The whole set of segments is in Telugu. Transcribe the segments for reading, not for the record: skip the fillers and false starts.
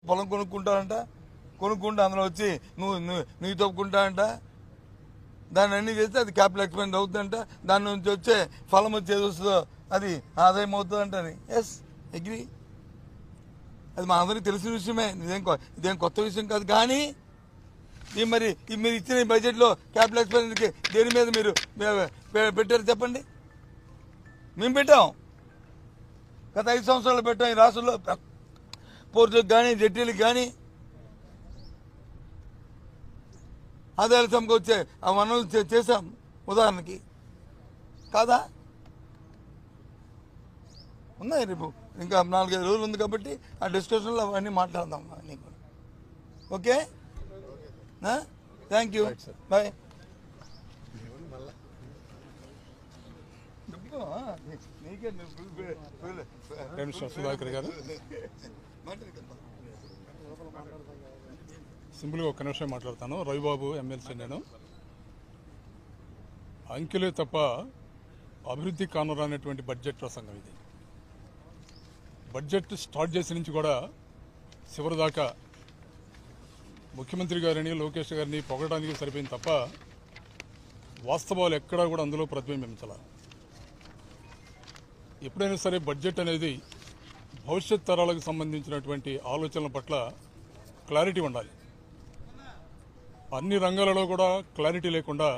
పొలం కొనుక్కుంటే అందులో వచ్చి నువ్వు తప్పుకుంటానంట. దాన్ని అన్ని చేస్తే అది క్యాపిటల్ ఎక్స్పెండ్ అవుతుందంట. దాని నుంచి వచ్చే ఫలం వచ్చేది వస్తుందో అది ఆదాయం అవుతుందంట అని. Yes, agree. అది మా అందరికీ తెలిసిన విషయమే, ఇదేం కొత్త విషయం కాదు. కానీ మరి మీరు ఇచ్చిన బడ్జెట్లో క్యాపిటల్ ఎక్స్పెండిచర్కి దేని మీద మీరు పెట్టారు చెప్పండి? మేము పెట్టాం, గత 5 సంవత్సరాలు పెట్టాం. ఈ రాష్ట్రంలో పోర్టులకు కానీ జెట్టీలకు కానీ ఆదాయాల సమకూర్చే ఆ వనరులు చేశాం ఉదాహరణకి. కాదా? ఉన్నాయి. రేపు ఇంకా 4-5 రోజులు ఉంది కాబట్టి ఆ డిస్కషన్లో అవన్నీ మాట్లాడదాం అన్నీ కూడా. Okay, thank you, bye. Sudhakar garu సింపుల్గా ఒక్క నిమిషం మాట్లాడతాను. రవిబాబు ఎమ్మెల్సీ. నేను అంకెలే తప్ప అభివృద్ధి కానురానటువంటి బడ్జెట్ ప్రసంగం ఇది. బడ్జెట్ స్టార్ట్ చేసిన నుంచి కూడా చివరి దాకా ముఖ్యమంత్రి గారిని లోకేష్ గారిని పొగడానికి సరిపోయింది తప్ప వాస్తవాలు ఎక్కడా కూడా అందులో ప్రతిబింబించాల. ఎప్పుడైనా సరే బడ్జెట్ అనేది భవిష్యత్ తరాలకు సంబంధించినటువంటి ఆలోచనల పట్ల క్లారిటీ ఉండాలి. అన్ని రంగాలలో కూడా క్లారిటీ లేకుండా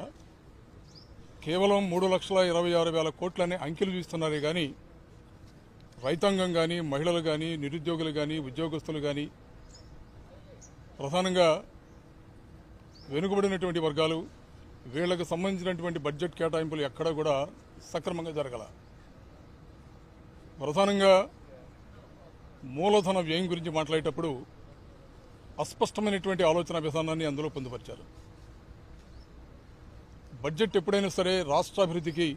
కేవలం 3,26,000 కోట్లనే అంకెలు చూస్తున్నారే కానీ రైతాంగం కానీ, మహిళలు కానీ, నిరుద్యోగులు కానీ, ఉద్యోగస్తులు కానీ, ప్రధానంగా వెనుకబడినటువంటి వర్గాలు, వీళ్లకు సంబంధించినటువంటి బడ్జెట్ కేటాయింపులు ఎక్కడా కూడా సక్రమంగా జరగల. ప్రధానంగా మూలధన వ్యయం గురించి మాట్లాడేటప్పుడు అస్పష్టమైనటువంటి ఆలోచన విధానాన్ని అందులో పొందుపరిచారు. బడ్జెట్ ఎప్పుడైనా సరే రాష్ట్రాభివృద్ధికి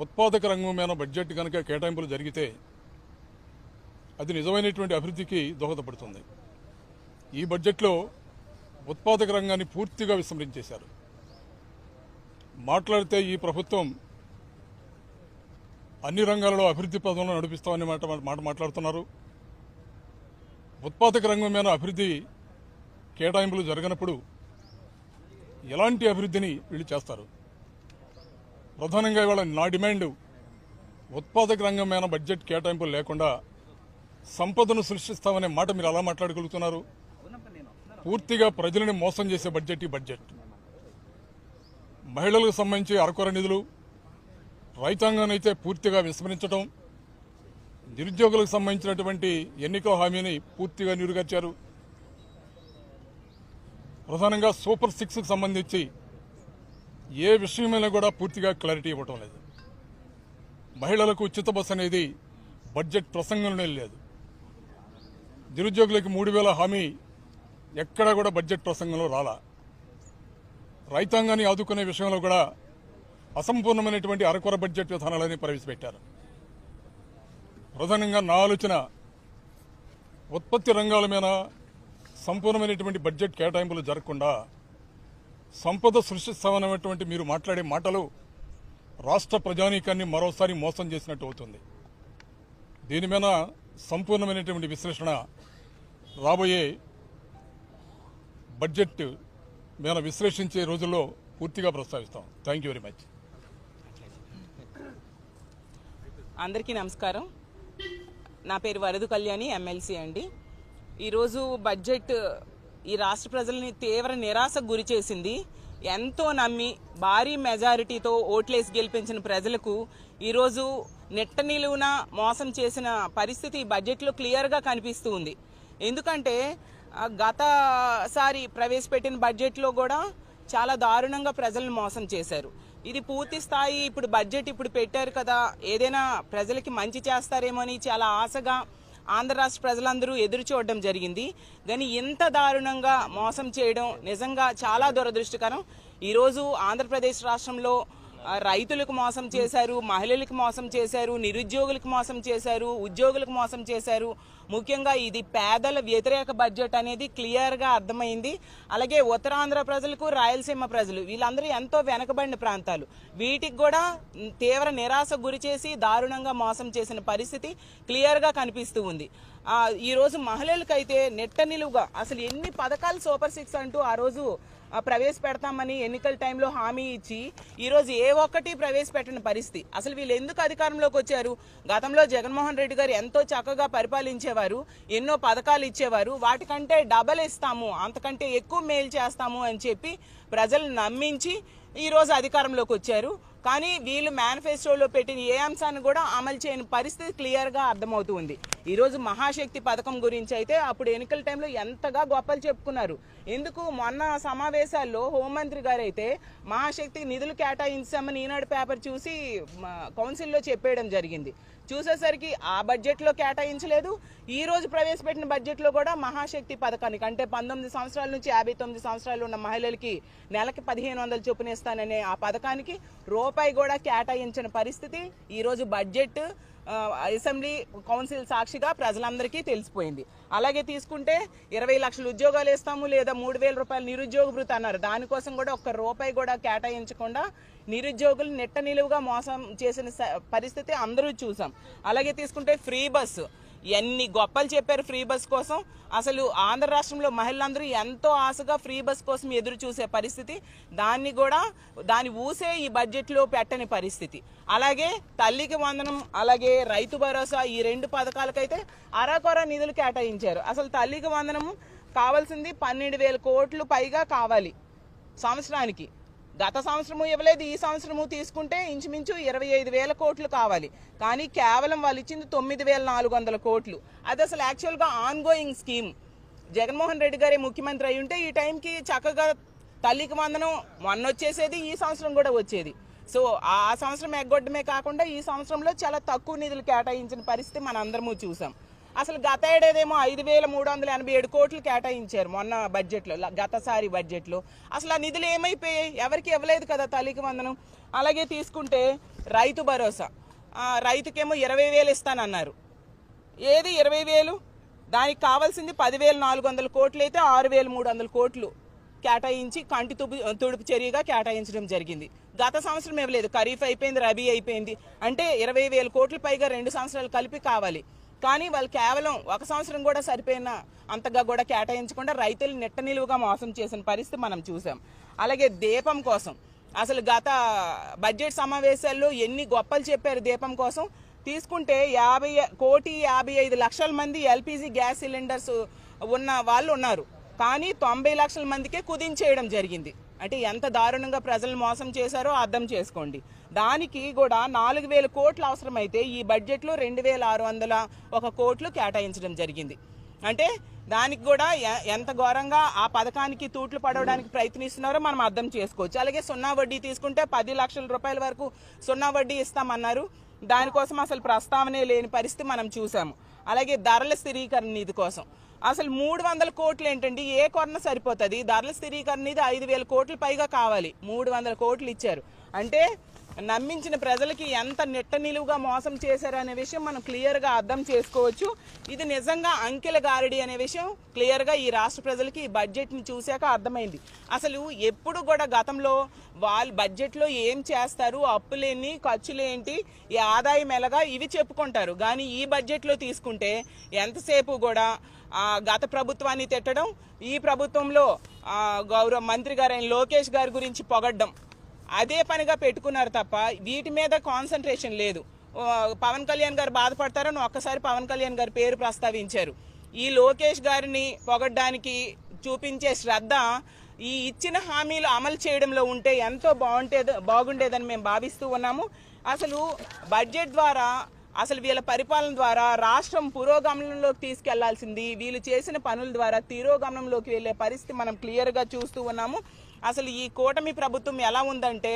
ఉత్పాదక రంగం మీద బడ్జెట్ కనుక కేటాయింపులు జరిగితే అది నిజమైనటువంటి అభివృద్ధికి దోహదపడుతుంది. ఈ బడ్జెట్లో ఉత్పాదక రంగాన్ని పూర్తిగా విస్మరించేశారు. మాట్లాడితే ఈ ప్రభుత్వం అన్ని రంగాలలో అభివృద్ధి పదంలో నడిపిస్తామని మాట మాట్లాడుతున్నారు. ఉత్పాదక రంగం మీద అభివృద్ధి కేటాయింపులు జరగనప్పుడు ఎలాంటి అభివృద్ధిని వీళ్ళు చేస్తారు? ప్రధానంగా ఇవాళ నా డిమాండ్ ఉత్పాదక రంగం మీద బడ్జెట్ కేటాయింపులు లేకుండా సంపదను సృష్టిస్తామనే మాట మీరు అలా మాట్లాడగలుగుతున్నారు? పూర్తిగా ప్రజలను మోసం చేసే బడ్జెట్ ఈ బడ్జెట్. మహిళలకు సంబంధించి అరకొర నిధులు, రైతాంగాన్ని అయితే పూర్తిగా విస్మరించడం, నిరుద్యోగులకు సంబంధించినటువంటి ఎన్నికల హామీని పూర్తిగా నీరుగార్చారు. ప్రధానంగా సూపర్ 6కు సంబంధించి ఏ విషయమైనా కూడా పూర్తిగా క్లారిటీ ఇవ్వటం లేదు. మహిళలకు ఉచిత బస్సు అనేది బడ్జెట్ ప్రసంగంలోనే లేదు. నిరుద్యోగులకి 3,000 హామీ ఎక్కడా కూడా బడ్జెట్ ప్రసంగంలో రాలా. రైతాంగాన్ని ఆదుకునే విషయంలో కూడా అసంపూర్ణమైనటువంటి అరకొర బడ్జెట్ విధానాలని ప్రవేశపెట్టారు. ప్రధానంగా నా ఆలోచన ఉత్పత్తి రంగాల మీద సంపూర్ణమైనటువంటి బడ్జెట్ కేటాయింపులు జరగకుండా సంపద సృష్టిస్తామన్నటువంటి మీరు మాట్లాడే మాటలు రాష్ట్ర ప్రజానీకాన్ని మరోసారి మోసం చేసినట్టు అవుతుంది. దీని మీద సంపూర్ణమైనటువంటి విశ్లేషణ రాబోయే బడ్జెట్ మీద విశ్లేషించే రోజుల్లో పూర్తిగా ప్రస్తావిస్తాం. Thank you very much. అందరికీ నమస్కారం. నా పేరు వరదు కళ్యాణి, ఎమ్మెల్సీ అండి. ఈరోజు బడ్జెట్ ఈ రాష్ట్ర ప్రజల్ని తీవ్ర నిరాశకు గురి చేసింది. ఎంతో నమ్మి భారీ మెజారిటీతో ఓట్లేసి గెలిపించిన ప్రజలకు ఈరోజు నెట్ట నిలువున మోసం చేసిన పరిస్థితి బడ్జెట్లో క్లియర్గా కనిపిస్తూ ఉంది. ఎందుకంటే గతసారి ప్రవేశపెట్టిన బడ్జెట్లో కూడా చాలా దారుణంగా ప్రజలను మోసం చేశారు. ఇది పూర్తి స్థాయి ఇప్పుడు బడ్జెట్ ఇప్పుడు పెట్టారు కదా, ఏదైనా ప్రజలకి మంచి చేస్తారేమో అని చాలా ఆశగా ఆంధ్ర రాష్ట్ర ప్రజలందరూ ఎదురు చూడడం జరిగింది. కానీ ఇంత దారుణంగా మోసం చేయడం నిజంగా చాలా దురదృష్టకరం. ఈరోజు ఆంధ్రప్రదేశ్ రాష్ట్రంలో రైతులకు మోసం చేశారు, మహిళలకు మోసం చేశారు, నిరుద్యోగులకు మోసం చేశారు, ఉద్యోగులకు మోసం చేశారు. ముఖ్యంగా ఇది పేదల వ్యతిరేక బడ్జెట్ అనేది క్లియర్గా అర్థమైంది. అలాగే ఉత్తరాంధ్ర ప్రజలకు, రాయలసీమ ప్రజలు వీళ్ళందరూ ఎంతో వెనకబడిన ప్రాంతాలు, వీటికి కూడా తీవ్ర నిరాశ గురి చేసి దారుణంగా మోసం చేసిన పరిస్థితి క్లియర్గా కనిపిస్తూ ఉంది. ఈరోజు మహిళలకైతే నెట్ట నిలువుగా అసలు ఎన్ని పథకాలు సూపర్ 6 అంటూ ఆ రోజు ప్రవేశపెడతామని ఎన్నికల టైంలో హామీ ఇచ్చి ఈరోజు ఏ ఒక్కటి ప్రవేశపెట్టిన పరిస్థితి. అసలు వీళ్ళు ఎందుకు అధికారంలోకి వచ్చారు? గతంలో జగన్మోహన్ రెడ్డి గారు ఎంతో చక్కగా పరిపాలించేవారు, ఎన్నో పథకాలు ఇచ్చేవారు, వాటికంటే డబల్ ఇస్తాము, అంతకంటే ఎక్కువ మేలు చేస్తాము అని చెప్పి ప్రజలు నమ్మించి ఈరోజు అధికారంలోకి వచ్చారు. కానీ వీళ్ళు మేనిఫెస్టోలో పెట్టిన ఏ అంశాన్ని కూడా అమలు చేయని పరిస్థితి క్లియర్గా అర్థమవుతుంది. ఈరోజు మహాశక్తి పథకం గురించి అయితే అప్పుడు ఎన్నికల టైంలో ఎంతగా గొప్పలు చెప్పుకున్నారు. ఎందుకు మొన్న సమావేశాల్లో హోంమంత్రి గారు అయితే మహాశక్తికి నిధులు కేటాయించామని ఈనాడు పేపర్ చూసి కౌన్సిల్లో చెప్పేయడం జరిగింది. చూసేసరికి ఆ బడ్జెట్లో కేటాయించలేదు. ఈ రోజు ప్రవేశపెట్టిన బడ్జెట్లో కూడా మహాశక్తి పథకానికి అంటే 19 సంవత్సరాల నుంచి 59 సంవత్సరాలు ఉన్న మహిళలకి నెలకి 1500 చొప్పున ఇస్తాననే ఆ పథకానికి రూపాయి కూడా కేటాయించిన పరిస్థితి ఈరోజు బడ్జెట్ అసెంబ్లీ కౌన్సిల్ సాక్షిగా ప్రజలందరికీ తెలిసిపోయింది. అలాగే తీసుకుంటే 20 లక్షల ఉద్యోగాలు ఇస్తాము లేదా 3000 రూపాయలు నిరుద్యోగ భృతి అన్నారు. దానికోసం కూడా ఒక్క రూపాయి కూడా కేటాయించకుండా నిరుద్యోగులు నెట్ట నిలువుగా మోసం చేసిన పరిస్థితి అందరూ చూసాం. అలాగే తీసుకుంటే ఫ్రీ బస్సు, ఎన్ని గొప్పలు చెప్పారు ఫ్రీ బస్ కోసం. అసలు ఆంధ్ర రాష్ట్రంలో మహిళలందరూ ఎంతో ఆశగా ఫ్రీ బస్ కోసం ఎదురు చూసే పరిస్థితి, దాని ఊసే ఈ బడ్జెట్లో పెట్టని పరిస్థితి. అలాగే తల్లికి వందనం, అలాగే రైతు భరోసా, ఈ 2 పథకాలకైతే అరాకొర నిధులు కేటాయించారు. అసలు తల్లికి వందనం కావాల్సింది 12,000 కోట్లు పైగా కావాలి సంవత్సరానికి. గత సంవత్సరము ఇవ్వలేదు, ఈ సంవత్సరము తీసుకుంటే ఇంచుమించు 25,000 కోట్లు కావాలి. కానీ కేవలం వాళ్ళు ఇచ్చింది 9,400 కోట్లు. అది అసలు యాక్చువల్గా on going scheme. Jaganmohan Reddy గారే ముఖ్యమంత్రి అయి ఉంటే ఈ టైంకి చక్కగా తల్లికి వందనం మొన్న వచ్చేసేది, ఈ సంవత్సరం కూడా వచ్చేది. సో ఆ సంవత్సరం ఎగ్గొట్టమే కాకుండా ఈ సంవత్సరంలో చాలా తక్కువ నిధులు కేటాయించిన పరిస్థితి మన అందరము చూసాం. అసలు గత ఏడాదేమో 5,387 కోట్లు కేటాయించారు మొన్న బడ్జెట్లో, గతసారి బడ్జెట్లో. అసలు ఆ నిధులు ఏమైపోయాయి? ఎవరికి ఇవ్వలేదు కదా తల్లికి వందనం. అలాగే తీసుకుంటే రైతు భరోసా, రైతుకేమో 20,000 ఇస్తానన్నారు. ఏది 20,000? దానికి కావాల్సింది 10,400 కోట్లు అయితే 6,300 కోట్లు కేటాయించి కంటి తుడుపు చర్యగా కేటాయించడం జరిగింది. గత సంవత్సరం ఇవ్వలేదు, ఖరీఫ్ అయిపోయింది, రబీ అయిపోయింది, అంటే 20,000 కోట్ల పైగా 2 సంవత్సరాలు కలిపి కావాలి. కానీ వాళ్ళు కేవలం 1 సంవత్సరం కూడా సరిపోయిన అంతగా కూడా కేటాయించకుండా రైతులు నెట్ట నిలువుగా మోసం చేసిన పరిస్థితి మనం చూసాం. అలాగే దీపం కోసం అసలు గత బడ్జెట్ సమావేశాల్లో ఎన్ని గొప్పలు చెప్పారు దీపం కోసం. తీసుకుంటే 1,55,00,000 మంది ఎల్పిజి గ్యాస్ సిలిండర్స్ ఉన్న వాళ్ళు ఉన్నారు, కానీ 90 లక్షల మందికే కుదించేయడం జరిగింది. అంటే ఎంత దారుణంగా ప్రజలు మోసం చేశారో అర్థం చేసుకోండి. దానికి కూడా 4,000 కోట్లు అవసరమైతే ఈ బడ్జెట్లో 2,601 కోట్లు కేటాయించడం జరిగింది. అంటే దానికి కూడా ఎంత ఘోరంగా ఆ పథకానికి తూట్లు పడవడానికి ప్రయత్నిస్తున్నారో మనం అర్థం చేసుకోవచ్చు. అలాగే సున్నా వడ్డీ తీసుకుంటే 10 లక్షల రూపాయల వరకు సున్నా వడ్డీ ఇస్తామన్నారు. దానికోసం అసలు ప్రస్తావనే లేని పరిస్థితి మనం చూసాము. అలాగే ధరల స్థిరీకరణ నిధి కోసం అసలు 300 కోట్లు ఏంటండి? ఏ కొరన సరిపోతుంది? ధరల స్థిరీకరణ నిధి 5,000 కోట్ల పైగా కావాలి, 300 కోట్లు ఇచ్చారు. అంటే నమ్మించిన ప్రజలకి ఎంత నెట్ట నిలువుగా మోసం చేశారు అనే విషయం మనం క్లియర్గా అర్థం చేసుకోవచ్చు. ఇది నిజంగా అంకెల గారడి అనే విషయం క్లియర్గా ఈ రాష్ట్ర ప్రజలకి ఈ బడ్జెట్ని చూశాక అర్థమైంది. అసలు ఎప్పుడు కూడా గతంలో వాళ్ళు బడ్జెట్లో ఏం చేస్తారు, అప్పులేంటి, ఖర్చులేంటి, ఈ ఆదాయం ఎలాగా ఇవి చెప్పుకుంటారు. కానీ ఈ బడ్జెట్లో తీసుకుంటే ఎంతసేపు కూడా గత ప్రభుత్వాన్ని తిట్టడం, ఈ ప్రభుత్వంలో గౌరవ మంత్రి గారైన లోకేష్ గారి గురించి పొగడ్డం, అదే పనిగా పెట్టుకున్నారు తప్ప వీటి మీద కాన్సన్ట్రేషన్ లేదు. పవన్ కళ్యాణ్ గారు బాధపడతారని ఒక్కసారి పవన్ కళ్యాణ్ గారి పేరు ప్రస్తావించారు. ఈ లోకేష్ గారిని పొగడ్డానికి చూపించే శ్రద్ధ ఈ ఇచ్చిన హామీలు అమలు చేయడంలో ఉంటే ఎంతో బాగుండేదని మేము భావిస్తూ ఉన్నాము. అసలు బడ్జెట్ ద్వారా అసలు వీళ్ళ పరిపాలన ద్వారా రాష్ట్రం పురోగమనంలోకి తీసుకెళ్లాల్సింది, వీళ్ళు చేసిన పనుల ద్వారా తిరోగమనంలోకి వెళ్లే పరిస్థితి మనం క్లియర్గా చూస్తూ ఉన్నాము. అసలు ఈ కూటమి ప్రభుత్వం ఎలా ఉందంటే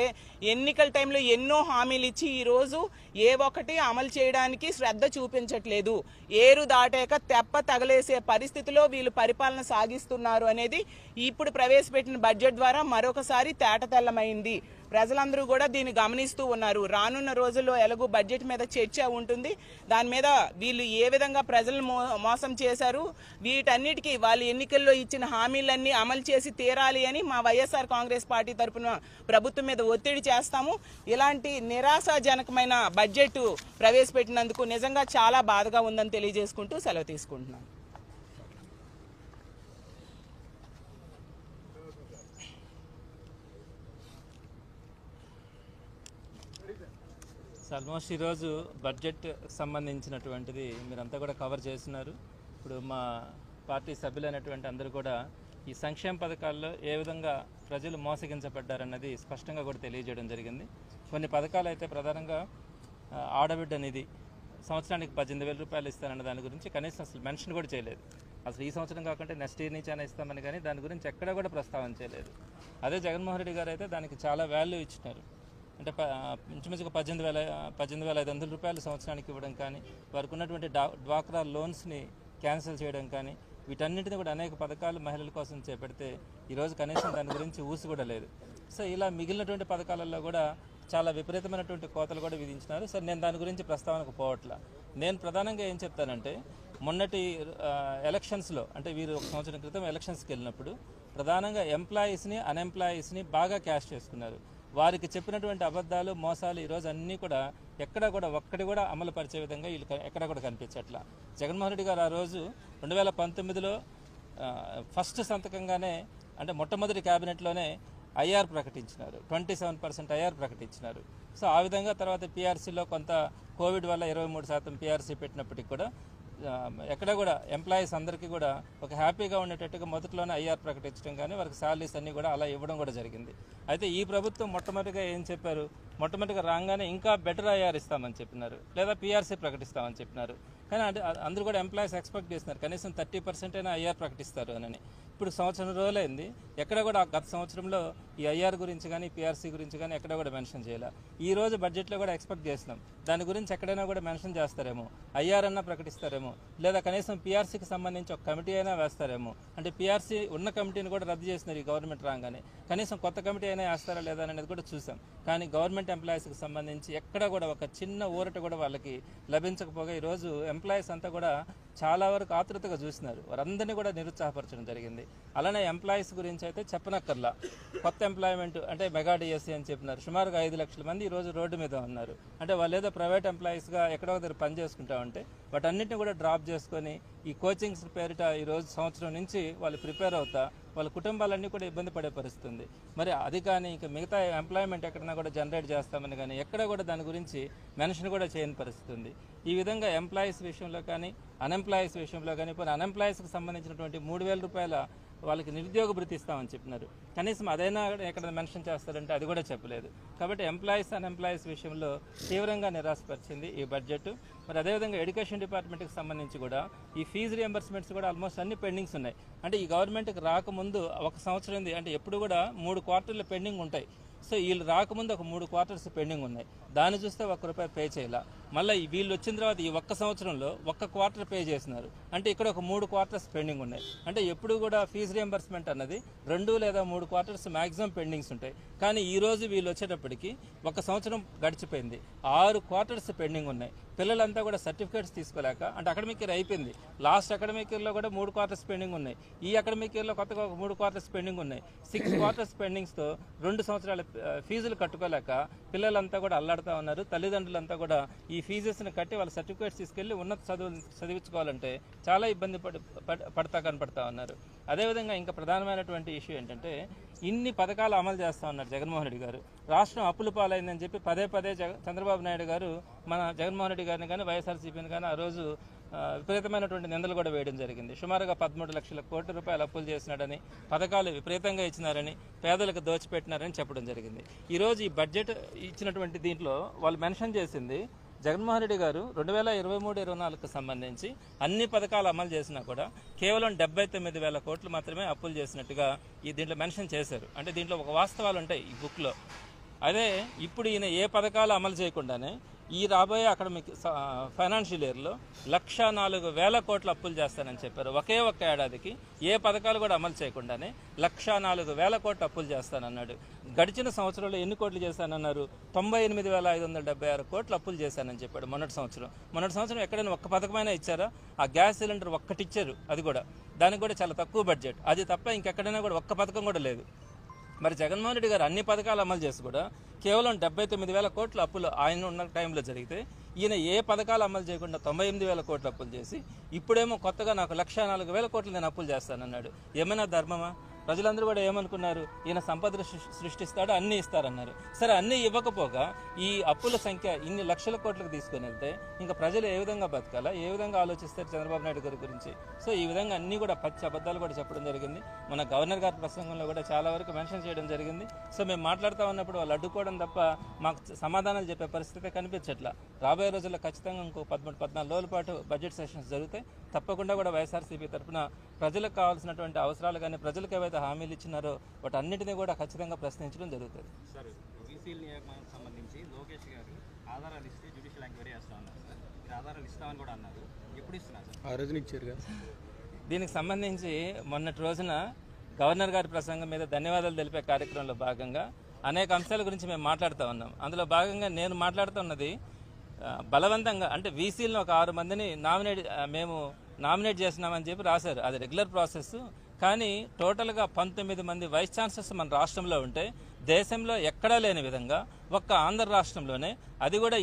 ఎన్నికల టైంలో ఎన్నో హామీలు ఇచ్చి ఈరోజు ఏ ఒక్కటి అమలు చేయడానికి శ్రద్ధ చూపించట్లేదు. ఏరు దాటాక తెప్ప తగలేసే పరిస్థితిలో వీళ్ళు పరిపాలన సాగిస్తున్నారు అనేది ఇప్పుడు ప్రవేశపెట్టిన బడ్జెట్ ద్వారా మరొకసారి తేటతెల్లమైంది. ప్రజలందరూ కూడా దీన్ని గమనిస్తూ ఉన్నారు. రానున్న రోజుల్లో ఎలాగూ బడ్జెట్ మీద చర్చ ఉంటుంది. దాని మీద వీళ్ళు ఏ విధంగా ప్రజలను మోసం చేశారు, వీటన్నిటికీ వాళ్ళు ఎన్నికల్లో ఇచ్చిన హామీలన్నీ అమలు చేసి తీరాలి అని మా వైఎస్ఆర్ కాంగ్రెస్ పార్టీ తరఫున ప్రభుత్వం మీద ఒత్తిడి చేస్తాము. ఇలాంటి నిరాశాజనకమైన బడ్జెట్ ప్రవేశపెట్టినందుకు నిజంగా చాలా బాధగా ఉందని తెలియజేసుకుంటూ సెలవు తీసుకుంటున్నాను. ఆల్మోస్ట్ ఈరోజు బడ్జెట్ సంబంధించినటువంటిది మీరంతా కూడా కవర్ చేస్తున్నారు. ఇప్పుడు మా పార్టీ సభ్యులైనటువంటి అందరూ కూడా ఈ సంక్షేమ పథకాల్లో ఏ విధంగా ప్రజలు మోసగించబడ్డారన్నది స్పష్టంగా కూడా తెలియజేయడం జరిగింది. కొన్ని పథకాలు అయితే ప్రధానంగా ఆడబిడ్డ నిధి సంవత్సరానికి 18,000 రూపాయలు ఇస్తానన్న దాని గురించి కనీసం అసలు మెన్షన్ కూడా చేయలేదు. అసలు ఈ సంవత్సరం కాకుండా నెక్స్ట్ ఇయర్ నుంచి అయినా ఇస్తామని కానీ దాని గురించి ఎక్కడ కూడా ప్రస్తావన చేయలేదు. అదే జగన్మోహన్ రెడ్డి గారు అయితే దానికి చాలా వాల్యూ ఇచ్చినారు. అంటే ఇంచుమించుగా 18,500 రూపాయలు సంవత్సరానికి ఇవ్వడం కానీ, వారికి ఉన్నటువంటి డ్వాక్రా లోన్స్ని క్యాన్సిల్ చేయడం కానీ, వీటన్నిటిని కూడా అనేక పథకాలు మహిళల కోసం చేపడితే ఈరోజు కనీసం దాని గురించి ఊసి కూడా లేదు. సో ఇలా మిగిలినటువంటి పథకాలలో కూడా చాలా విపరీతమైనటువంటి కోతలు కూడా విధించినారు. సరే, నేను దాని గురించి ప్రస్తావనకు పోవట్లా. నేను ప్రధానంగా ఏం చెప్తానంటే, మొన్నటి ఎలక్షన్స్లో అంటే వీరు 1 సంవత్సరం క్రితం ఎలక్షన్స్కి వెళ్ళినప్పుడు ప్రధానంగా ఎంప్లాయీస్ని అన్ఎంప్లాయీస్ని బాగా క్యాష్ చేసుకున్నారు. వారికి చెప్పినటువంటి అబద్ధాలు మోసాలు ఈరోజు అన్నీ కూడా ఎక్కడ కూడా ఒక్కటి కూడా అమలు పరిచే విధంగా వీళ్ళు ఎక్కడ కూడా కనిపించట్లా. జగన్మోహన్ రెడ్డి గారు ఆ రోజు 2019లో ఫస్ట్ సంతకంగానే అంటే మొట్టమొదటి క్యాబినెట్లోనే ఐఆర్ ప్రకటించినారు, 27% ఐఆర్ ప్రకటించినారు. సో ఆ విధంగా తర్వాత పీఆర్సీలో కొంత కోవిడ్ వల్ల 23% పీఆర్సీ పెట్టినప్పటికీ కూడా ఎక్కడ కూడా ఎంప్లాయీస్ అందరికీ కూడా ఒక హ్యాపీగా ఉండేటట్టుగా మొదట్లోనే ఐఆర్ ప్రకటించడం కానీ వారికి శాలరీస్ అన్నీ కూడా అలా ఇవ్వడం కూడా జరిగింది. అయితే ఈ ప్రభుత్వం మొట్టమొదటిగా ఏం చెప్పారు, మొట్టమొదటిగా రాగానే ఇంకా బెటర్ ఐఆర్ ఇస్తామని చెప్పినారు, లేదా పీఆర్సీ ప్రకటిస్తామని చెప్పినారు. కానీ అందరూ కూడా ఎంప్లాయీస్ ఎక్స్పెక్ట్ చేస్తున్నారు కనీసం 30% అయినా ఐఆర్ ప్రకటిస్తారు అని. ఇప్పుడు సంవత్సరం రోజులైంది, ఎక్కడ కూడా గత సంవత్సరంలో ఈ ఐఆర్ గురించి కానీ పీఆర్సీ గురించి కానీ ఎక్కడ కూడా మెన్షన్ చేయాలి. ఈ రోజు బడ్జెట్లో కూడా ఎక్స్పెక్ట్ చేస్తున్నాం దాని గురించి ఎక్కడైనా కూడా మెన్షన్ చేస్తారేమో, ఐఆర్ అన్నా ప్రకటిస్తారేమో, లేదా కనీసం పీఆర్సీకి సంబంధించి ఒక కమిటీ అయినా వేస్తారేమో. అంటే పీఆర్సీ ఉన్న కమిటీని కూడా రద్దు చేసినారు ఈ గవర్నమెంట్ రాగానే, కనీసం కొత్త కమిటీ అయినా వేస్తారా లేదా అనేది కూడా చూసాం. కానీ గవర్నమెంట్ ఎంప్లాయీస్కి సంబంధించి ఎక్కడ కూడా ఒక చిన్న ఊరట కూడా వాళ్ళకి లభించకపోగా ఈరోజు ఎంప్లాయీస్ అంతా కూడా చాలా వరకు ఆతృతగా చూసినారు. వారందరినీ కూడా నిరుత్సాహపరచడం జరిగింది. అలానే ఎంప్లాయీస్ గురించి అయితే చెప్పనక్కర్లా. కొత్త ఎంప్లాయ్మెంట్ అంటే మెగా డిఎస్సీ అని చెప్పినారు. సుమారుగా 5 లక్షల మంది ఈరోజు రోడ్డు మీద ఉన్నారు. అంటే వాళ్ళు ఏదో ప్రైవేట్ ఎంప్లాయీస్గా ఎక్కడో దగ్గర పని చేసుకుంటా ఉంటే వాటన్నిటిని కూడా డ్రాప్ చేసుకొని ఈ కోచింగ్స్ పేరిట ఈరోజు సంవత్సరం నుంచి వాళ్ళు ప్రిపేర్ అవుతా వాళ్ళ కుటుంబాలన్నీ కూడా ఇబ్బంది పడే పరిస్థితి ఉంది. మరి అది కానీ ఇంకా మిగతా ఎంప్లాయ్మెంట్ ఎక్కడైనా కూడా జనరేట్ చేస్తామని కానీ ఎక్కడ కూడా దాని గురించి మెన్షన్ కూడా చేయని పరిస్థితి ఉంది. ఈ విధంగా ఎంప్లాయీస్ విషయంలో కానీ అన్ఎంప్లాయీస్ విషయంలో కానీ పోనీ అన్ఎంప్లాయీస్కి సంబంధించినటువంటి 3,000 రూపాయల వాళ్ళకి నిరుద్యోగ భృతి ఇస్తామని చెప్పినారు. కనీసం అదైనా ఎక్కడ మెన్షన్ చేస్తారంటే అది కూడా చెప్పలేదు. కాబట్టి ఎంప్లాయీస్ అన్ఎంప్లాయీస్ విషయంలో తీవ్రంగా నిరాశపరిచింది ఈ బడ్జెట్. మరి అదేవిధంగా ఎడ్యుకేషన్ డిపార్ట్మెంట్కి సంబంధించి కూడా ఈ ఫీజు రియంబర్స్మెంట్స్ కూడా ఆల్మోస్ట్ అన్ని పెండింగ్స్ ఉన్నాయి. అంటే ఈ గవర్నమెంట్కి రాకముందు 1 సంవత్సరం అంటే ఎప్పుడు కూడా 3 క్వార్టర్లు పెండింగ్ ఉంటాయి. సో వీళ్ళు రాకముందు ఒక 3 క్వార్టర్స్ పెండింగ్ ఉన్నాయి. దాన్ని చూస్తే ₹1 పే చేయాల. మళ్ళీ వీళ్ళు వచ్చిన తర్వాత ఈ 1 సంవత్సరంలో 1 క్వార్టర్ పే చేసినారు. అంటే ఇక్కడ ఒక 3 క్వార్టర్స్ పెండింగ్ ఉన్నాయి. అంటే ఎప్పుడు కూడా ఫీజు రియంబర్స్మెంట్ అన్నది 2 లేదా 3 క్వార్టర్స్ మ్యాక్సిమం పెండింగ్స్ ఉంటాయి. కానీ ఈ రోజు వీళ్ళు వచ్చేటప్పటికి 1 సంవత్సరం గడిచిపోయింది, 6 క్వార్టర్స్ పెండింగ్ ఉన్నాయి. పిల్లలంతా కూడా సర్టిఫికేట్స్ తీసుకోలేక, అంటే అకాడమిక్ ఇయర్ అయిపోయింది, లాస్ట్ అకాడమిక్ ఇయర్లో కూడా 3 క్వార్టర్స్ పెండింగ్ ఉన్నాయి. ఈ అకాడమిక్ ఇయర్లో కొత్తగా ఒక 3 క్వార్టర్స్ పెండింగ్ ఉన్నాయి. 6 క్వార్టర్స్ పెండింగ్స్తో 2 సంవత్సరాల ఫీజులు కట్టుకోలేక పిల్లలంతా కూడా అల్లాడుతూ ఉన్నారు. తల్లిదండ్రులంతా కూడా ఈ ఫీజెస్ని కట్టి వాళ్ళ సర్టిఫికేట్స్ తీసుకెళ్లి ఉన్నత చదివించుకోవాలంటే చాలా ఇబ్బంది కనపడతా ఉన్నారు. అదేవిధంగా ఇంకా ప్రధానమైనటువంటి ఇష్యూ ఏంటంటే, ఇన్ని పథకాలు అమలు చేస్తూ ఉన్నారు జగన్మోహన్ రెడ్డి గారు. రాష్ట్రం అప్పుల పాలైందని చెప్పి పదే చంద్రబాబు నాయుడు గారు మన జగన్మోహన్ రెడ్డి గారిని కానీ వైఎస్ఆర్సీపీని కానీ ఆ రోజు విపరీతమైనటువంటి నిందలు కూడా వేయడం జరిగింది. సుమారుగా 13 లక్షల కోట్ల రూపాయలు అప్పులు చేసినాడని, పథకాలు విపరీతంగా ఇచ్చినారని, పేదలకు దోచిపెట్టినారని చెప్పడం జరిగింది. ఈరోజు ఈ బడ్జెట్ ఇచ్చినటువంటి దీంట్లో వాళ్ళు మెన్షన్ చేసింది, జగన్మోహన్ రెడ్డి గారు 2023-24కు సంబంధించి అన్ని పథకాలు అమలు చేసినా కూడా కేవలం 79,000 కోట్లు మాత్రమే అప్పులు చేసినట్టుగా ఈ దీంట్లో మెన్షన్ చేశారు. అంటే దీంట్లో ఒక వాస్తవాలు ఉంటాయి ఈ బుక్లో. అదే ఇప్పుడు ఈయన ఏ పథకాలు అమలు చేయకుండానే ఈ రాబోయే అకాడమిక్ ఫైనాన్షియల్ ఇయర్లో 1,04,000 కోట్ల అప్పులు చేస్తానని చెప్పారు. ఒకే ఒక్క ఏడాదికి ఏ పథకాలు కూడా అమలు చేయకుండానే 1,04,000 కోట్ల అప్పులు చేస్తానన్నాడు. గడిచిన సంవత్సరంలో ఎన్ని కోట్లు చేశానన్నారు? 98,576 కోట్ల అప్పులు చేశానని చెప్పాడు మొన్నటి సంవత్సరం ఎక్కడైనా ఒక్క పథకమైనా ఇచ్చారా? ఆ గ్యాస్ సిలిండర్ ఒక్కటి ఇచ్చారు, అది కూడా దానికి కూడా చాలా తక్కువ బడ్జెట్, అది తప్ప ఇంకెక్కడైనా కూడా ఒక్క పథకం కూడా లేదు. మరి జగన్మోహన్ రెడ్డి గారు అన్ని పథకాలు అమలు చేసి కూడా కేవలం 79,000 కోట్ల అప్పులు ఆయన ఉన్న టైంలో జరిగితే ఈయన ఏ పథకాలు అమలు చేయకుండా 98,000 కోట్ల అప్పులు చేసి ఇప్పుడేమో కొత్తగా నాకు 1,04,000 కోట్లు నేను అప్పులు చేస్తానన్నాడు. ఏమైనా ధర్మమా? ప్రజలందరూ కూడా ఏమనుకున్నారు? ఈయన సంపద సృష్టిస్తాడు, అన్నీ ఇస్తారన్నారు. సరే, అన్నీ ఇవ్వకపోగా ఈ అప్పుల సంఖ్య ఇన్ని లక్షల కోట్లకు తీసుకుని వెళ్తే ఇంకా ప్రజలు ఏ విధంగా బతకాలా, ఏ విధంగా ఆలోచిస్తారు చంద్రబాబు నాయుడు గారి గురించి? సో ఈ విధంగా అన్నీ కూడా పచ్చి అబద్ధాలు కూడా చెప్పడం జరిగింది. మన గవర్నర్ గారి ప్రసంగంలో కూడా చాలా వరకు మెన్షన్ చేయడం జరిగింది. సో మేము మాట్లాడుతూ ఉన్నప్పుడు వాళ్ళు అడ్డుకోవడం తప్ప మాకు సమాధానాలు చెప్పే పరిస్థితి కనిపించట్లా. రాబోయే రోజుల్లో ఖచ్చితంగా ఇంకో 13-14 రోజుల పాటు బడ్జెట్ సెషన్స్ జరుగుతాయి. తప్పకుండా కూడా వైఎస్ఆర్సీపీ తరఫున ప్రజలకు కావాల్సినటువంటి అవసరాలు కానీ, ప్రజలకు ఏవైతే హామీలు ఇచ్చినారో వాటన్నిటిని కూడా ఖచ్చితంగా ప్రశ్నించడం జరుగుతుంది. సార్, బీసీల నియామకానికి సంబంధించి లోకేష్ గారు ఆధారాలు ఇస్తే జ్యుడిషియల్ ఎంక్వైరీ చేస్తా ఉన్నారు సార్. మీరు ఆధారాలు ఇస్తామని కూడా అన్నారు. ఎప్పుడు ఇస్తున్నారు సార్? ఆ రోజున ఇచ్చారు కదా. దీనికి సంబంధించి మొన్నటి రోజున గవర్నర్ గారి ప్రసంగం మీద ధన్యవాదాలు తెలిపే కార్యక్రమంలో భాగంగా అనేక అంశాల గురించి మేము మాట్లాడుతూ ఉన్నాం. అందులో భాగంగా నేను మాట్లాడుతున్నది బలవంతంగా అంటే వీసీలను ఒక 6 మందిని మేము నామినేట్ చేసినామని చెప్పి రాశారు. అది రెగ్యులర్ ప్రాసెస్. కానీ టోటల్గా 19 మంది వైస్ ఛాన్సలర్స్ మన రాష్ట్రంలో ఉంటే దేశంలో ఎక్కడా లేని విధంగా ఒక్క ఆంధ్ర రాష్ట్రంలోనే, అది కూడా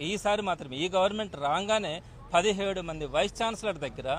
ఈసారి మాత్రమే ఈ గవర్నమెంట్ రాగానే 17 మంది వైస్ ఛాన్సలర్ దగ్గర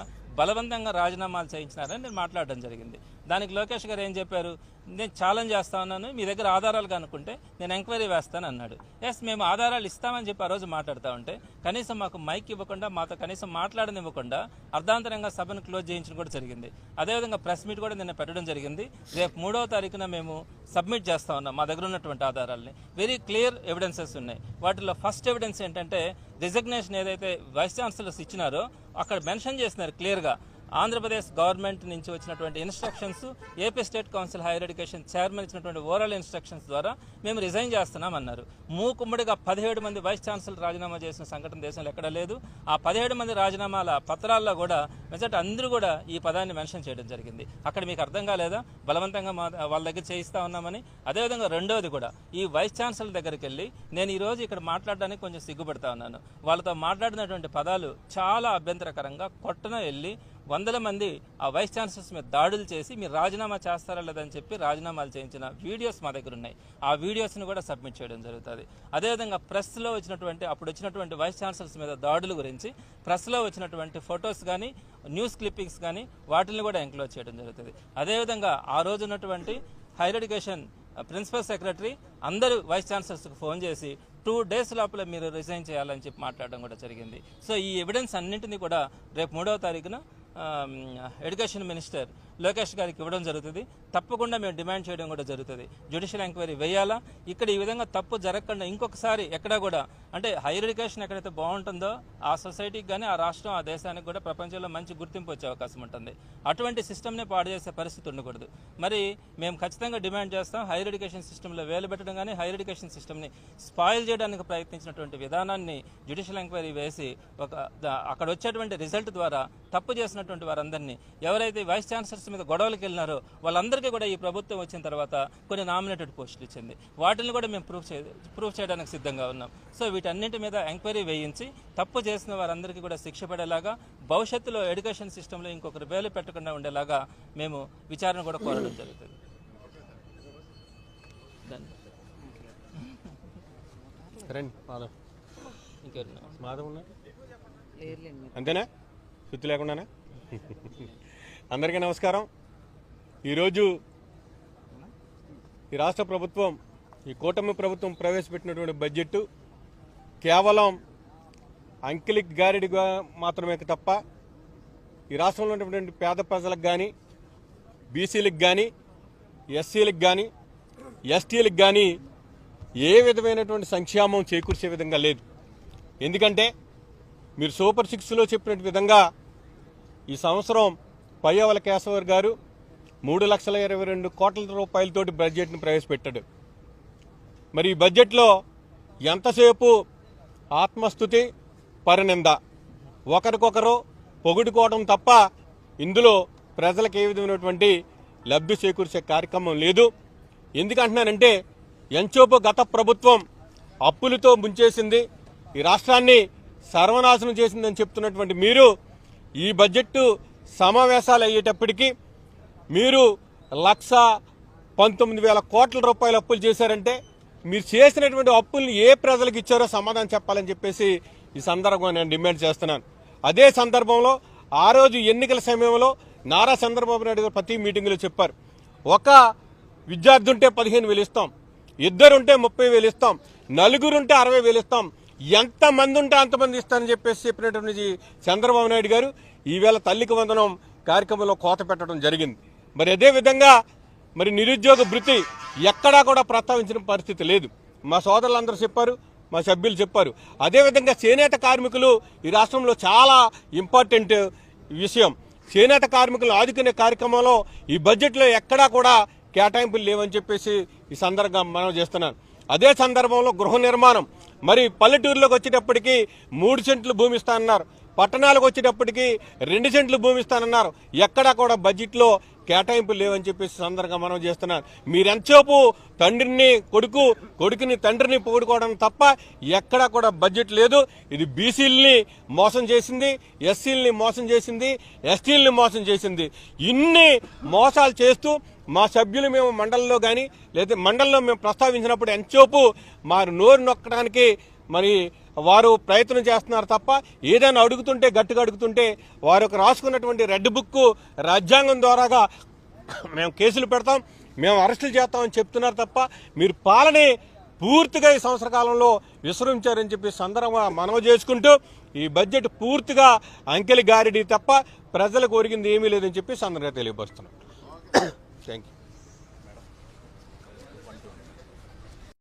బలవంతంగా రాజీనామాలు చేయించినారని నేను మాట్లాడడం జరిగింది. దానికి లోకేష్ గారు ఏం చెప్పారు? నేను ఛాలెంజ్ చేస్తా ఉన్నాను, మీ దగ్గర ఆధారాలు కనుక్కుంటే నేను ఎంక్వైరీ వేస్తాను అన్నాడు. ఎస్, మేము ఆధారాలు ఇస్తామని చెప్పి ఆ రోజు మాట్లాడుతూ ఉంటే కనీసం మాకు మైక్ ఇవ్వకుండా, మాతో కనీసం మాట్లాడనివ్వకుండా అర్ధాంతరంగా సభను క్లోజ్ చేయించడం కూడా జరిగింది. అదేవిధంగా ప్రెస్ మీట్ కూడా నిన్న పెట్టడం జరిగింది. రేపు 3వ తారీఖున మేము సబ్మిట్ చేస్తా ఉన్నాం మా దగ్గర ఉన్నటువంటి ఆధారాలని. వెరీ క్లియర్ ఎవిడెన్సెస్ ఉన్నాయి. వాటిలో ఫస్ట్ ఎవిడెన్స్ ఏంటంటే రిజిగ్నేషన్ ఏదైతే వైస్ ఛాన్సలర్స్ ఇచ్చినారో అక్కడ మెన్షన్ చేస్తున్నారు క్లియర్గా, ఆంధ్రప్రదేశ్ గవర్నమెంట్ నుంచి వచ్చినటువంటి instructions, AP state council higher education chairman ఇచ్చినటువంటి ఓవరాల్ ఇన్స్ట్రక్షన్స్ ద్వారా మేము రిజైన్ చేస్తున్నాం అన్నారు. మూకుమ్మడిగా 17 మంది వైస్ ఛాన్సలర్ రాజీనామా చేసిన సంఘటన దేశంలో ఎక్కడా లేదు. ఆ 17 మంది రాజీనామాల పత్రాల్లో కూడా మెజార్టీ అందరూ కూడా ఈ పదాన్ని మెన్షన్ చేయడం జరిగింది. అక్కడ మీకు అర్థం కాలేదా బలవంతంగా వాళ్ళ దగ్గర చేయిస్తా ఉన్నామని? అదేవిధంగా రెండవది కూడా, ఈ వైస్ ఛాన్సలర్ దగ్గరికి వెళ్ళి నేను ఈరోజు ఇక్కడ మాట్లాడడానికి కొంచెం సిగ్గుపడతా ఉన్నాను. వాళ్ళతో మాట్లాడినటువంటి పదాలు చాలా అభ్యంతరకరంగా, కొట్టన వెళ్ళి 100 మంది ఆ వైస్ ఛాన్సలర్స్ మీద దాడులు చేసి మీరు రాజీనామా చేస్తారా లేదని చెప్పి రాజీనామాలు చేయించిన వీడియోస్ మా దగ్గర ఉన్నాయి. ఆ వీడియోస్ని కూడా సబ్మిట్ చేయడం జరుగుతుంది. అదేవిధంగా ప్రెస్లో అప్పుడు వచ్చినటువంటి వైస్ ఛాన్సలర్స్ మీద దాడుల గురించి ప్రెస్లో వచ్చినటువంటి ఫొటోస్ కానీ, న్యూస్ క్లిప్పింగ్స్ కానీ వాటిని కూడా ఎంక్లోజ్ చేయడం జరుగుతుంది. అదేవిధంగా ఆ రోజు ఉన్నటువంటి హైయర్ ఎడ్యుకేషన్ ప్రిన్సిపల్ సెక్రటరీ అందరూ వైస్ ఛాన్సలర్స్కి ఫోన్ చేసి 2 days లోపల మీరు రిజైన్ చేయాలని చెప్పి మాట్లాడడం కూడా జరిగింది. సో ఈ ఎవిడెన్స్ అన్నింటినీ కూడా రేపు 3వ తారీఖున ఎడ్యుకేషన్ మినిస్టర్ లోకేష్ గారికి ఇవ్వడం జరుగుతుంది. తప్పకుండా మేము డిమాండ్ చేయడం కూడా జరుగుతుంది. జ్యుడిషియల్ ఎంక్వైరీ వేయాలా? ఇక్కడ ఈ విధంగా తప్పు జరగకుండా ఇంకొకసారి ఎక్కడా కూడా, అంటే హైయర్ ఎడ్యుకేషన్ ఎక్కడైతే బాగుంటుందో ఆ సొసైటీకి కానీ, ఆ రాష్ట్రం, ఆ దేశానికి కూడా ప్రపంచంలో మంచి గుర్తింపు వచ్చే అవకాశం ఉంటుంది. అటువంటి సిస్టమ్నే పాడు చేసే పరిస్థితి ఉండకూడదు. మరి మేము ఖచ్చితంగా డిమాండ్ చేస్తాం, హైయర్ ఎడ్యుకేషన్ సిస్టంలో వేలు పెట్టడం కానీ, హైయర్ ఎడ్యుకేషన్ సిస్టమ్ని స్పాయిల్ చేయడానికి ప్రయత్నించినటువంటి విధానాన్ని జ్యుడిషియల్ ఎంక్వైరీ వేసి అక్కడ వచ్చేటువంటి రిజల్ట్ ద్వారా తప్పు చేసినటువంటి వారందరినీ, ఎవరైతే వైస్ ఛాన్సలర్స్ మీద గొడవలకు వెళ్ళినారో వాళ్ళందరికీ కూడా ఈ ప్రభుత్వం వచ్చిన తర్వాత కొన్ని నామినేటెడ్ పోస్టులు ఇచ్చింది. వాటిని కూడా మేము ప్రూవ్ చేయడానికి సిద్ధంగా ఉన్నాం. సో వీటన్నింటి మీద ఎంక్వైరీ వేయించి తప్పు చేసిన వారందరికీ కూడా శిక్ష పడేలాగా, భవిష్యత్తులో ఎడ్యుకేషన్ సిస్టంలో ఇంకొకరు వేలు పెట్టకుండా ఉండేలాగా మేము విచారణ కూడా కోరడం జరుగుతుంది. అంతేనా? సుత్తి లేకుండానా? అందరికీ నమస్కారం. ఈరోజు ఈ రాష్ట్ర ప్రభుత్వం, ఈ కూటమి ప్రభుత్వం ప్రవేశపెట్టినటువంటి బడ్జెట్ కేవలం అంకిలిక్ గారిడిగా మాత్రమే తప్ప ఈ రాష్ట్రంలో ఉన్నటువంటి పేద ప్రజలకు కానీ, బీసీలకు కానీ, ఎస్సీలకు కానీ, ఎస్టీలకు కానీ ఏ విధమైనటువంటి సంక్షేమం చేకూర్చే విధంగా లేదు. ఎందుకంటే మీరు సూపర్ 6లో చెప్పిన విధంగా ఈ సంవత్సరం పయ్యావుల కేశవర్ గారు 3,22 కోట్ల రూపాయలతోటి బడ్జెట్ను ప్రవేశపెట్టాడు. మరి ఈ బడ్జెట్లో ఎంతసేపు ఆత్మస్తుతి పరినింద, ఒకరికొకరు పొగుడుకోవడం తప్ప ఇందులో ప్రజలకు ఏ విధమైనటువంటి లబ్ధి చేకూర్చే కార్యక్రమం లేదు. ఎందుకంటున్నానంటే ఎంచోపు గత ప్రభుత్వం అప్పులతో ముంచేసింది, ఈ రాష్ట్రాన్ని సర్వనాశనం చేసిందని చెప్తున్నటువంటి మీరు ఈ బడ్జెట్ సమావేశాలు అయ్యేటప్పటికీ మీరు 1,19,000 కోట్ల రూపాయల అప్పులు చేశారంటే మీరు చేసినటువంటి అప్పుల్ని ఏ ప్రజలకు ఇచ్చారో సమాధానం చెప్పాలని చెప్పేసి ఈ సందర్భంగా నేను డిమాండ్ చేస్తున్నాను. అదే సందర్భంలో ఆ రోజు ఎన్నికల సమయంలో నారా చంద్రబాబు నాయుడు గారు ప్రతి మీటింగ్లో చెప్పారు, ఒక విద్యార్థి ఉంటే 15,000 ఇస్తాం, ఇద్దరుంటే 30,000 ఇస్తాం, నలుగురుంటే 60,000 ఇస్తాం, ఎంతమంది ఉంటే అంతమంది ఇస్తానని చెప్పేసి చెప్పినటువంటి చంద్రబాబు నాయుడు గారు ఈవేళ తల్లికి వందనం కార్యక్రమంలో కోత పెట్టడం జరిగింది. మరి అదేవిధంగా మరి నిరుద్యోగ భృతి ఎక్కడా కూడా ప్రస్తావించిన పరిస్థితి లేదు. మా సోదరులందరూ చెప్పారు, మా సభ్యులు చెప్పారు. అదేవిధంగా చేనేత కార్మికులు ఈ రాష్ట్రంలో చాలా ఇంపార్టెంట్ విషయం. చేనేత కార్మికులు ఆదుకునే కార్యక్రమంలో ఈ బడ్జెట్లో ఎక్కడా కూడా కేటాయింపులు లేవని చెప్పేసి ఈ సందర్భంగా మనం చేస్తున్నాను. అదే సందర్భంలో గృహ నిర్మాణం, మరి పల్లెటూరులోకి వచ్చేటప్పటికి 3 సెంట్లు భూమి ఇస్తానన్నారు, పట్టణాలకు వచ్చేటప్పటికి 2 సెంట్లు భూమి ఇస్తానన్నారు. ఎక్కడా కూడా బడ్జెట్లో కేటాయింపులు లేవని చెప్పేసి సందర్భంగా మనం చేస్తున్నాను. మీరెంతసేపు తండ్రిని కొడుకు, కొడుకుని తండ్రిని పొగుడుకోవడం తప్ప ఎక్కడా కూడా బడ్జెట్ లేదు. ఇది బీసీలని మోసం చేసింది, ఎస్సీలని మోసం చేసింది, ఎస్టీలని మోసం చేసింది. ఇన్ని మోసాలు చేస్తూ మా సభ్యులు మేము మండలంలో కానీ లేదా మండలంలో మేము ప్రస్తావించినప్పుడు ఎంతసేపు మా నోరు నొక్కడానికి మరి వారు ప్రయత్నం చేస్తున్నారు తప్ప ఏదైనా అడుగుతుంటే గట్టిగా అడుగుతుంటే వారు రాసుకున్నటువంటి రెడ్ బుక్ రాజ్యాంగం ద్వారాగా మేము కేసులు పెడతాం, మేము అరెస్టులు చేస్తామని చెప్తున్నారు తప్ప మీరు పాలనే పూర్తిగా ఈ సంవత్సర కాలంలో విస్మరించారని చెప్పి సందర్భంగా మనవి చేసుకుంటూ ఈ బడ్జెట్ పూర్తిగా అంకెలి గారిడి తప్ప ప్రజలకు ఒరిగింది ఏమీ లేదని చెప్పి సందర్భంగా తెలియపరుస్తున్నాం. Thank you.